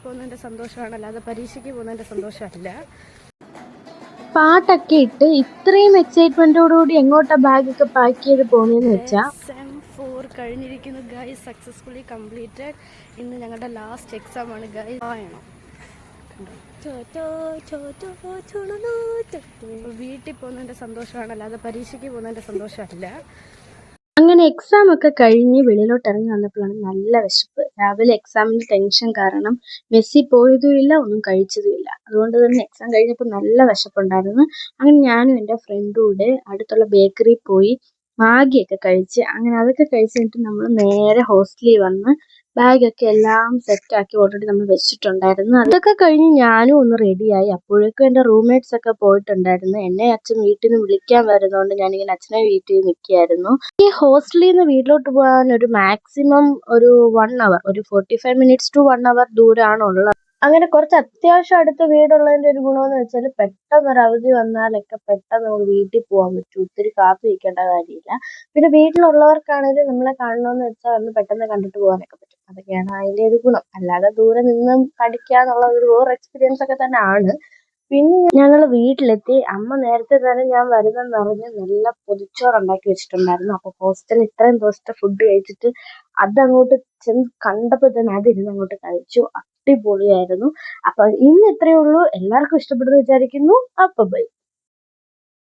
പോകുന്നതിൻ്റെ സന്തോഷമാണ്, അല്ലാതെ പരീക്ഷയ്ക്ക് പോകുന്നതിൻ്റെ സന്തോഷമല്ല. പാട്ടൊക്കെ ഇട്ട് ഇത്രയും എക്സൈറ്റ്മെന്റോടുകൂടി എങ്ങോട്ടാ ബാഗൊക്കെ പാക്ക് ചെയ്ത് പോകുന്നതെന്ന് വെച്ചാൽ SEM4 കഴിഞ്ഞിരിക്കുന്നു ഗൈസ്, സക്സസ്ഫുള്ളി കംപ്ലീറ്റഡ്. ഇന്ന് ഞങ്ങളുടെ ലാസ്റ്റ് എക്സാമാണ് ഗൈസ്. വീട്ടിൽ പോകുന്നതിൻ്റെ സന്തോഷമാണ്, അല്ലാതെ പരീക്ഷയ്ക്ക് പോകുന്നതിൻ്റെ സന്തോഷമല്ല. അങ്ങനെ എക്സാം ഒക്കെ കഴിഞ്ഞ് വെളിയിലോട്ട് ഇറങ്ങി വന്നപ്പോഴാണ് നല്ല വിശപ്പ്. രാവിലെ എക്സാമിന്റെ ടെൻഷൻ കാരണം മെസ്സി പോയതുമില്ല, ഒന്നും കഴിച്ചതുമില്ല. അതുകൊണ്ട് തന്നെ എക്സാം കഴിഞ്ഞപ്പോൾ നല്ല വിശപ്പുണ്ടായിരുന്നു. അങ്ങനെ ഞാനും എൻ്റെ ഫ്രണ്ടും കൂടെ അടുത്തുള്ള ബേക്കറിയിൽ പോയി മാഗിയൊക്കെ കഴിച്ച്, അങ്ങനെ അതൊക്കെ കഴിച്ചിട്ട് നമ്മൾ നേരെ ഹോസ്റ്റലിൽ വന്ന് ബാഗൊക്കെ എല്ലാം സെറ്റാക്കി ഓൾറെഡി നമ്മൾ വെച്ചിട്ടുണ്ടായിരുന്നു. അതൊക്കെ കഴിഞ്ഞ് ഞാനും ഒന്ന് റെഡിയായി. അപ്പോഴേക്കും എൻ്റെ റൂംമേറ്റ്സ് ഒക്കെ പോയിട്ടുണ്ടായിരുന്നു. എന്നെ അച്ഛൻ വീട്ടിൽ നിന്ന് വിളിക്കാൻ വരുന്നതുകൊണ്ട് ഞാനിങ്ങനെ അച്ഛനെ വീട്ടിൽ നിൽക്കുകയായിരുന്നു. ഈ ഹോസ്റ്റലിൽ നിന്ന് വീട്ടിലോട്ട് പോകാൻ ഒരു മാക്സിമം ഒരു 1 അവർ, ഒരു 45 മിനിറ്റ്സ് ടു 1 അവർ ദൂരമാണുള്ളത്. അങ്ങനെ കുറച്ച് അത്യാവശ്യം അടുത്ത വീടുള്ളതിന്റെ ഒരു ഗുണമെന്ന് വെച്ചാൽ പെട്ടെന്ന് ഒരു അവധി വന്നാലൊക്കെ പെട്ടെന്ന് നമുക്ക് വീട്ടിൽ പോകാൻ പറ്റും. ഒത്തിരി കാത്തു നിൽക്കേണ്ട കാര്യമില്ല. പിന്നെ വീട്ടിലുള്ളവർക്കാണെങ്കിലും നമ്മളെ കാണണമെന്ന് വെച്ചാൽ ഒന്ന് പെട്ടെന്ന് കണ്ടിട്ട് പോകാനൊക്കെ പറ്റും. അതൊക്കെയാണ് അതിന്റെ ഒരു ഗുണം. അല്ലാതെ ദൂരെ നിന്നും പഠിക്കുക എന്നുള്ള ഒരു വേറെ എക്സ്പീരിയൻസ് ഒക്കെ തന്നെ ആണ്. പിന്നെ ഞങ്ങൾ വീട്ടിലെത്തി. അമ്മ നേരത്തെ തന്നെ ഞാൻ വരുന്നെന്ന് അറിഞ്ഞ് നല്ല പൊതിച്ചോറ് ഉണ്ടാക്കി വെച്ചിട്ടുണ്ടായിരുന്നു. അപ്പൊ ഹോസ്റ്റലിൽ ഇത്രയും ദിവസത്തെ ഫുഡ് കഴിച്ചിട്ട് അതങ്ങോട്ട് ചെന്ന് കണ്ടപ്പോൾ തന്നെ അതിരുന്ന് അങ്ങോട്ട് കഴിച്ചു. അടിപൊളിയായിരുന്നു. അപ്പൊ ഇന്ന് ഇത്രയേ ഉള്ളൂ. എല്ലാവർക്കും ഇഷ്ടപ്പെടുന്നു വിചാരിക്കുന്നു. അപ്പൊ ബൈ.